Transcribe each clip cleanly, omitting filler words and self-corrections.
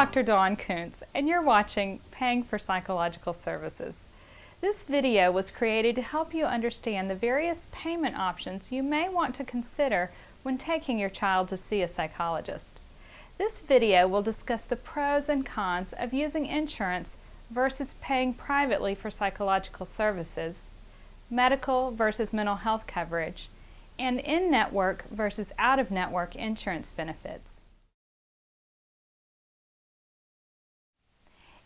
Dr. Dawn Kuntz, and you're watching Paying for Psychological Services. This video was created to help you understand the various payment options you may want to consider when taking your child to see a psychologist. This video will discuss the pros and cons of using insurance versus paying privately for psychological services, medical versus mental health coverage, and in-network versus out-of-network insurance benefits.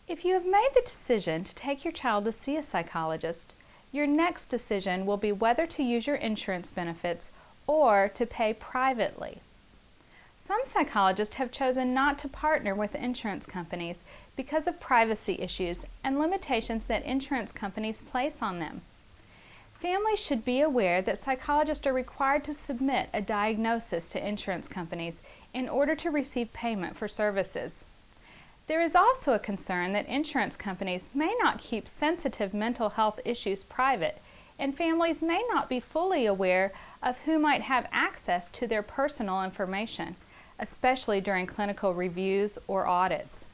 If you have made the decision to take your child to see a psychologist, your next decision will be whether to use your insurance benefits or to pay privately. Some psychologists have chosen not to partner with insurance companies because of privacy issues and limitations that insurance companies place on them. Families should be aware that psychologists are required to submit a diagnosis to insurance companies in order to receive payment for services. There is also a concern that insurance companies may not keep sensitive mental health issues private, and families may not be fully aware of who might have access to their personal information, especially during clinical reviews or audits.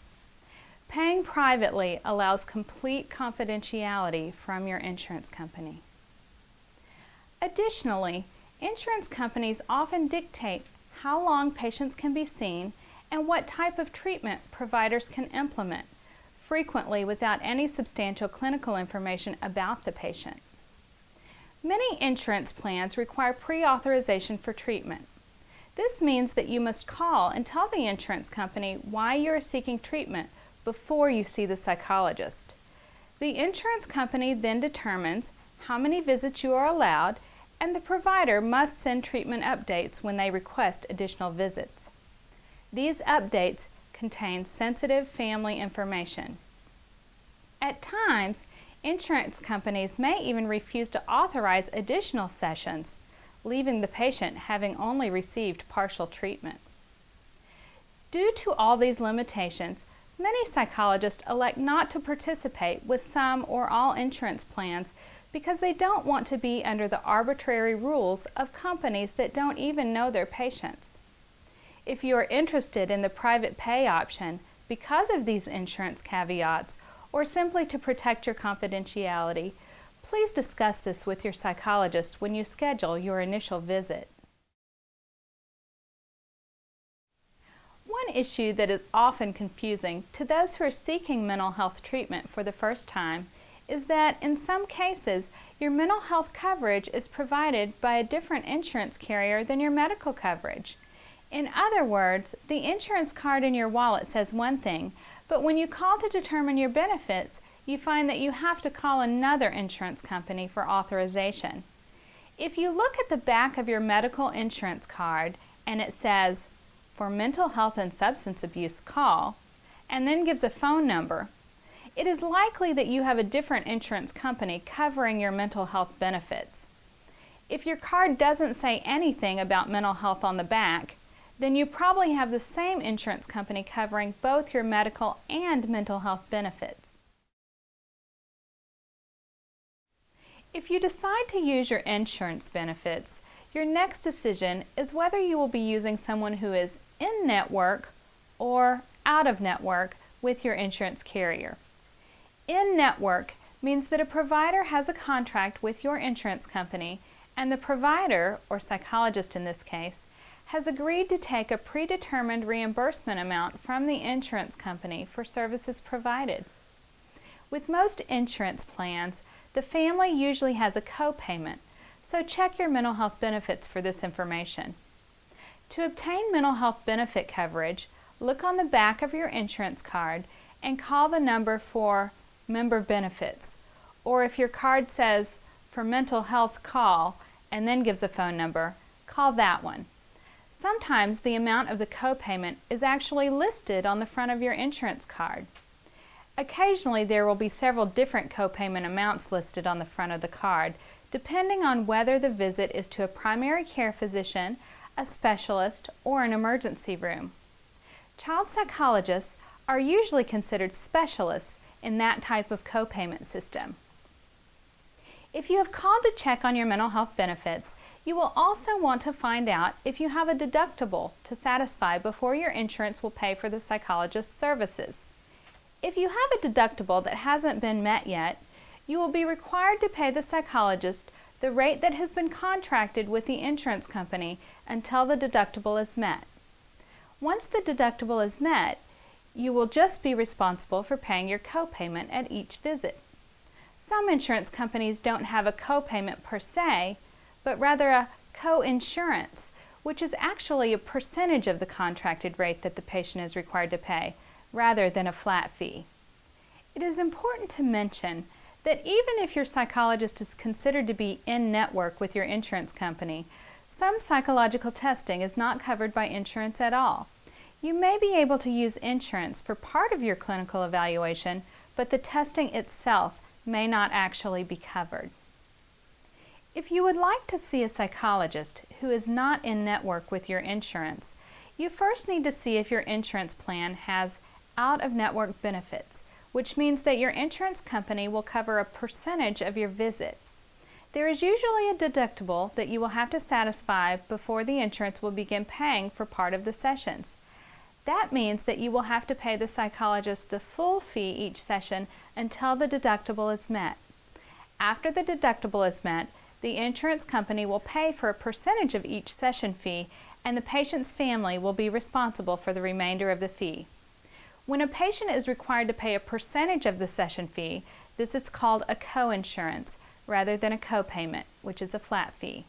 Paying privately allows complete confidentiality from your insurance company. Additionally, insurance companies often dictate how long patients can be seen and what type of treatment providers can implement, frequently without any substantial clinical information about the patient. Many insurance plans require pre-authorization for treatment. This means that you must call and tell the insurance company why you are seeking treatment before you see the psychologist. The insurance company then determines how many visits you are allowed, and the provider must send treatment updates when they request additional visits. These updates contain sensitive family information. At times, insurance companies may even refuse to authorize additional sessions, leaving the patient having only received partial treatment. Due to all these limitations, many psychologists elect not to participate with some or all insurance plans because they don't want to be under the arbitrary rules of companies that don't even know their patients. If you are interested in the private pay option because of these insurance caveats or simply to protect your confidentiality, please discuss this with your psychologist when you schedule your initial visit. One issue that is often confusing to those who are seeking mental health treatment for the first time is that in some cases your mental health coverage is provided by a different insurance carrier than your medical coverage. In other words, the insurance card in your wallet says one thing, but when you call to determine your benefits, you find that you have to call another insurance company for authorization. If you look at the back of your medical insurance card and it says, "For mental health and substance abuse, call," and then gives a phone number, it is likely that you have a different insurance company covering your mental health benefits. If your card doesn't say anything about mental health on the back, then you probably have the same insurance company covering both your medical and mental health benefits. If you decide to use your insurance benefits, your next decision is whether you will be using someone who is in-network or out-of-network with your insurance carrier. In-network means that a provider has a contract with your insurance company, and the provider, or psychologist in this case, has agreed to take a predetermined reimbursement amount from the insurance company for services provided. With most insurance plans, the family usually has a co-payment, so check your mental health benefits for this information. To obtain mental health benefit coverage, look on the back of your insurance card and call the number for member benefits, or if your card says "for mental health call" and then gives a phone number, call that one. Sometimes the amount of the co-payment is actually listed on the front of your insurance card. Occasionally there will be several different co-payment amounts listed on the front of the card, depending on whether the visit is to a primary care physician, a specialist, or an emergency room. Child psychologists are usually considered specialists in that type of co-payment system. If you have called to check on your mental health benefits, You will also want to find out if you have a deductible to satisfy before your insurance will pay for the psychologist's services. If you have a deductible that hasn't been met yet, you will be required to pay the psychologist the rate that has been contracted with the insurance company until the deductible is met. Once the deductible is met, you will just be responsible for paying your copayment at each visit. Some insurance companies don't have a copayment per se, but rather a co-insurance, which is actually a percentage of the contracted rate that the patient is required to pay, rather than a flat fee. It is important to mention that even if your psychologist is considered to be in-network with your insurance company, some psychological testing is not covered by insurance at all. You may be able to use insurance for part of your clinical evaluation, but the testing itself may not actually be covered. If you would like to see a psychologist who is not in network with your insurance, you first need to see if your insurance plan has out-of-network benefits, which means that your insurance company will cover a percentage of your visit. There is usually a deductible that you will have to satisfy before the insurance will begin paying for part of the sessions. That means that you will have to pay the psychologist the full fee each session until the deductible is met. After the deductible is met, the insurance company will pay for a percentage of each session fee, and the patient's family will be responsible for the remainder of the fee. When a patient is required to pay a percentage of the session fee, this is called a co-insurance rather than a copayment, which is a flat fee.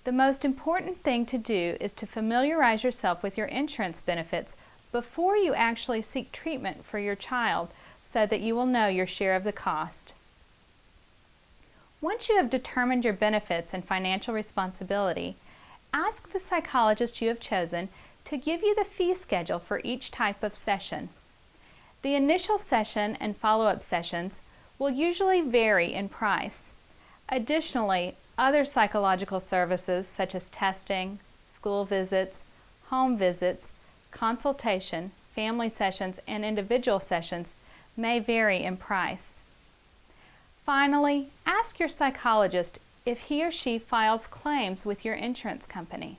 The most important thing to do is to familiarize yourself with your insurance benefits before you actually seek treatment for your child so that you will know your share of the cost. Once you have determined your benefits and financial responsibility, ask the psychologist you have chosen to give you the fee schedule for each type of session. The initial session and follow-up sessions will usually vary in price. Additionally, other psychological services such as testing, school visits, home visits, consultation, family sessions, and individual sessions may vary in price. Finally, ask your psychologist if he or she files claims with your insurance company.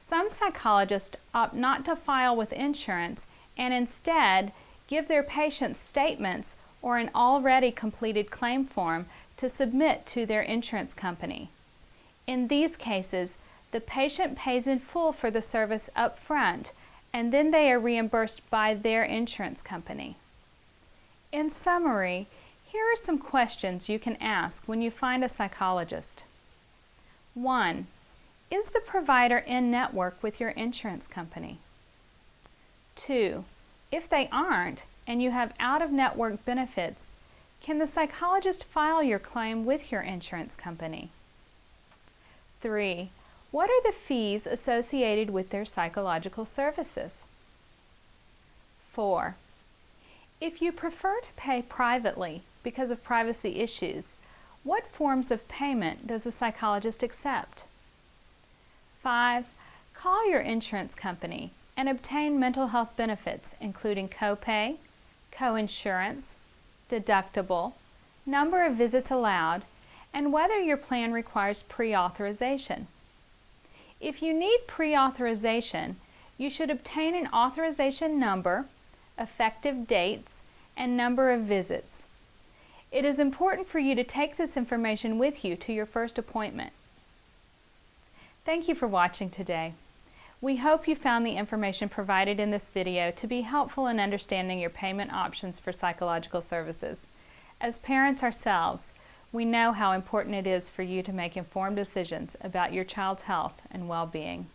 Some psychologists opt not to file with insurance and instead give their patients statements or an already completed claim form to submit to their insurance company. In these cases, the patient pays in full for the service up front, and then they are reimbursed by their insurance company. In summary, here are some questions you can ask when you find a psychologist. 1. Is the provider in network with your insurance company? 2. If they aren't, and you have out-of-network benefits, can the psychologist file your claim with your insurance company? 3. What are the fees associated with their psychological services? 4. If you prefer to pay privately because of privacy issues, what forms of payment does the psychologist accept? 5. Call your insurance company and obtain mental health benefits including copay, co-insurance, deductible, number of visits allowed, and whether your plan requires pre-authorization. If you need pre-authorization, you should obtain an authorization number, effective dates, and number of visits. It is important for you to take this information with you to your first appointment. Thank you for watching today. We hope you found the information provided in this video to be helpful in understanding your payment options for psychological services. As parents ourselves, we know how important it is for you to make informed decisions about your child's health and well-being.